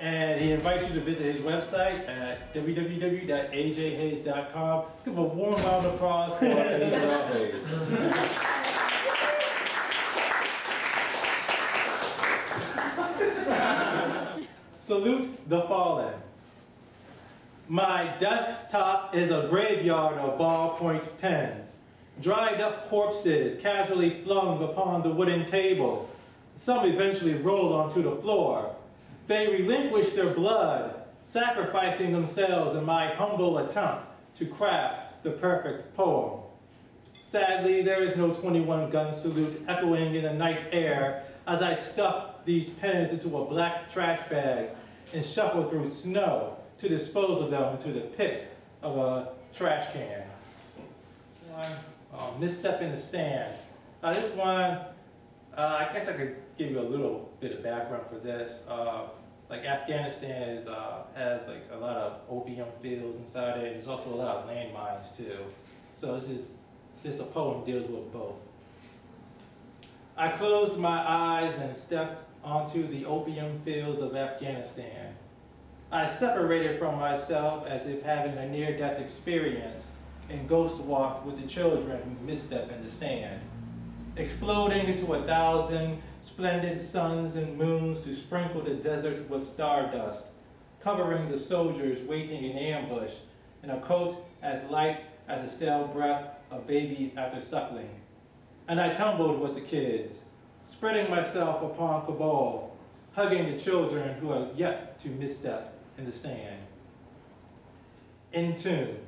and he invites you to visit his website at www.ajhayes.com. Give a warm round of applause for Jarrell Hayes. Salute the fallen. My desktop is a graveyard of ballpoint pens, dried up corpses casually flung upon the wooden table. Some eventually roll onto the floor. They relinquish their blood, sacrificing themselves in my humble attempt to craft the perfect poem. Sadly, there is no 21 gun salute echoing in the night air as I stuff these pens into a black trash bag and shuffle through snow to dispose of them into the pit of a trash can. Misstep in the sand. This one, I guess I could give you a little bit of background for this. Like Afghanistan has like a lot of opium fields inside it. There's also a lot of landmines too. So this poem deals with both. I closed my eyes and stepped onto the opium fields of Afghanistan. I separated from myself as if having a near-death experience and ghost walked with the children who misstep in the sand, exploding into 1,000 splendid suns and moons to sprinkle the desert with stardust, covering the soldiers waiting in ambush in a coat as light as the stale breath of babies after suckling. And I tumbled with the kids, spreading myself upon Kabul, hugging the children who are yet to misstep in the sand. In tune.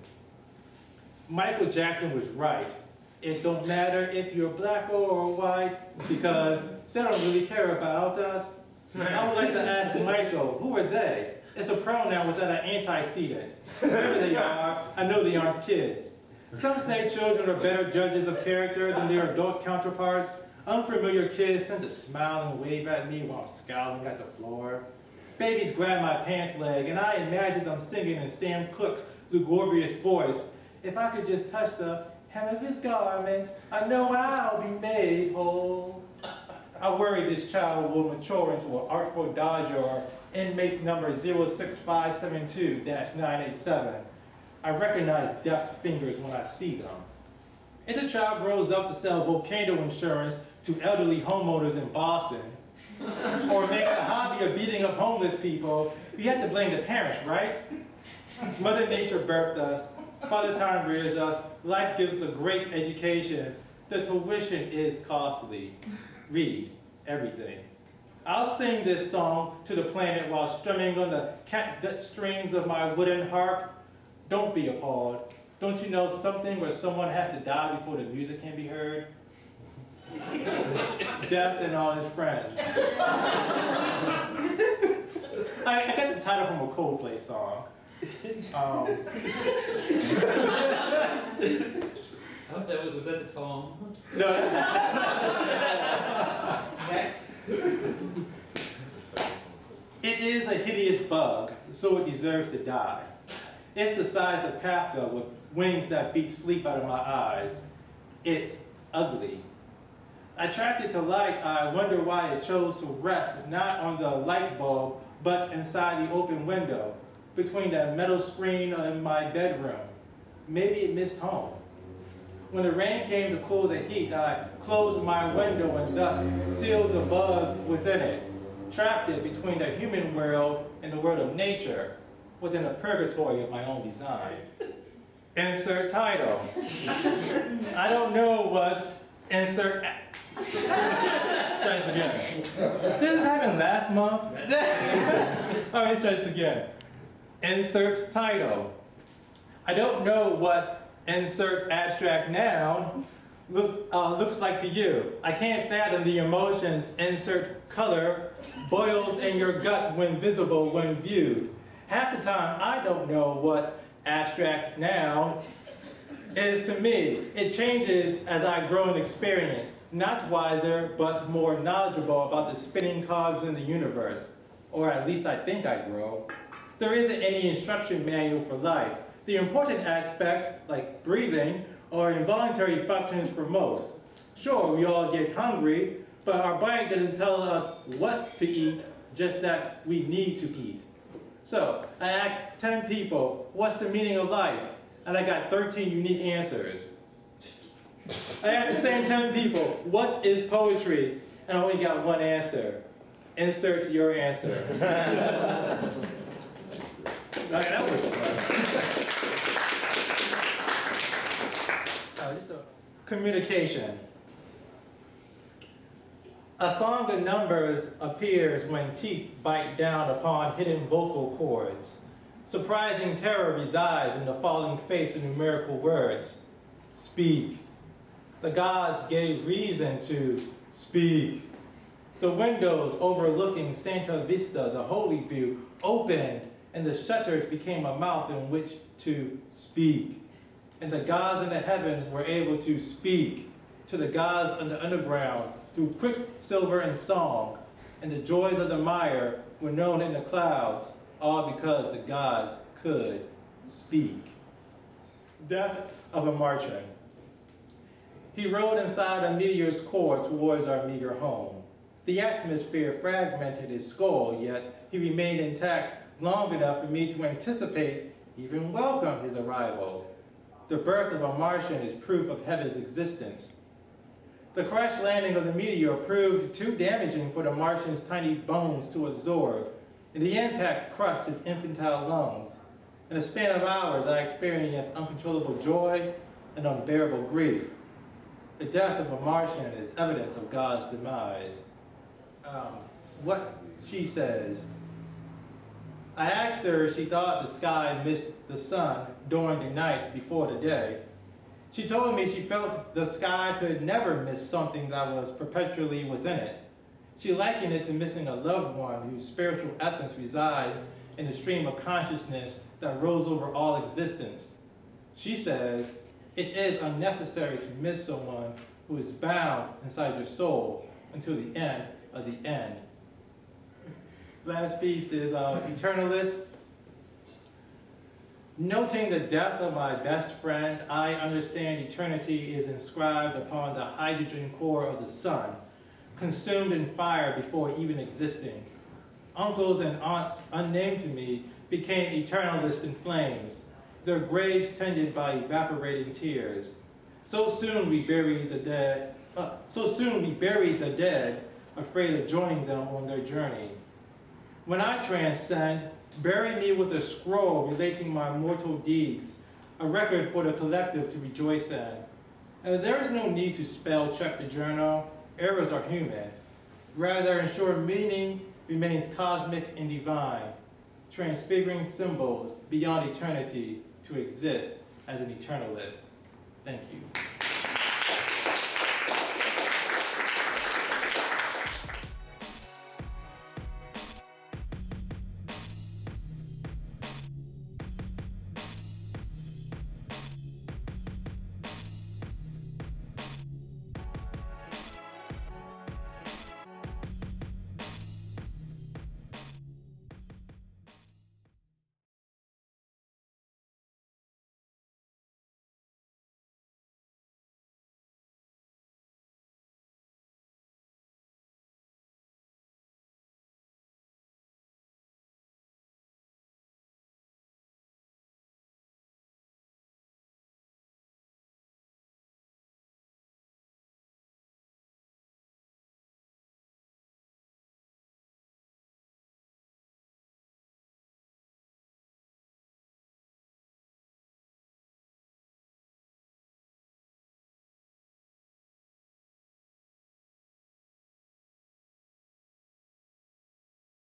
Michael Jackson was right. It don't matter if you're black or white, because they don't really care about us. I would like to ask Michael, who are they? It's a pronoun without an antecedent. Whoever they are, I know they aren't kids. Some say children are better judges of character than their adult counterparts. Unfamiliar kids tend to smile and wave at me while I'm scowling at the floor. Babies grab my pants leg, and I imagine them singing in Sam Cooke's lugubrious voice, "If I could just touch the hem of his garment, I know I'll be made whole." I worry this child will mature into an artful dodger, inmate number 06572-987. I recognize deft fingers when I see them. If the child grows up to sell volcano insurance to elderly homeowners in Boston, or makes a hobby of beating up homeless people, you have to blame the parents, right? Mother Nature birthed us, Father Time rears us, life gives us a great education. The tuition is costly. Read everything. I'll sing this song to the planet while strumming on the catgut strings of my wooden harp. Don't be appalled. Don't you know something where someone has to die before the music can be heard? Death and all his friends. I got the title from a Coldplay song. I hope was that the Tom? No. Next. It is a hideous bug, so it deserves to die. It's the size of Kafka with wings that beat sleep out of my eyes. It's ugly. Attracted to light, I wonder why it chose to rest not on the light bulb, but inside the open window, between that metal screen in my bedroom. Maybe it missed home. When the rain came to cool the heat, I closed my window and thus sealed the bug within it, trapped it between the human world and the world of nature, within a purgatory of my own design. Insert title. I don't know what insert. Try this again. Did this happen last month? All right, let's try this again. Insert title. I don't know what insert abstract noun looks like to you. I can't fathom the emotions insert color boils in your gut when visible, when viewed. Half the time, I don't know what abstract noun is to me. It changes as I grow in experience, not wiser, but more knowledgeable about the spinning cogs in the universe. Or at least I think I grow. There isn't any instruction manual for life. The important aspects, like breathing, are involuntary functions for most. Sure, we all get hungry, but our body doesn't tell us what to eat, just that we need to eat. So I asked 10 people, what's the meaning of life? And I got 13 unique answers. I asked the same 10 people, what is poetry? And I only got one answer. Insert your answer. Okay, that was fun. Communication. A song of numbers appears when teeth bite down upon hidden vocal cords. Surprising terror resides in the falling face of numerical words. Speak. The gods gave reason to speak. The windows overlooking Santa Vista, the holy view, opened, and the shutters became a mouth in which to speak. And the gods in the heavens were able to speak to the gods in the underground through quicksilver and song, and the joys of the mire were known in the clouds, all because the gods could speak. Death of a Martian. He rode inside a meteor's core towards our meager home. The atmosphere fragmented his skull, yet he remained intact long enough for me to anticipate, even welcome his arrival. The birth of a Martian is proof of heaven's existence. The crash landing of the meteor proved too damaging for the Martian's tiny bones to absorb, and the impact crushed his infantile lungs. In a span of hours, I experienced uncontrollable joy and unbearable grief. The death of a Martian is evidence of God's demise. What she says. I asked her if she thought the sky missed the sun during the night before the day. She told me she felt the sky could never miss something that was perpetually within it. She likened it to missing a loved one whose spiritual essence resides in the stream of consciousness that rolls over all existence. She says, it is unnecessary to miss someone who is bound inside your soul until the end of the end. Last piece is Eternalist. Noting the death of my best friend, I understand eternity is inscribed upon the hydrogen core of the sun, consumed in fire before even existing. Uncles and aunts unnamed to me became eternalists in flames, their graves tended by evaporating tears. So soon we buried the dead, afraid of joining them on their journey. When I transcend, bury me with a scroll relating my mortal deeds, a record for the collective to rejoice in. There is no need to spell check the journal. Errors are human. Rather, ensure meaning remains cosmic and divine, transfiguring symbols beyond eternity to exist as an eternalist. Thank you.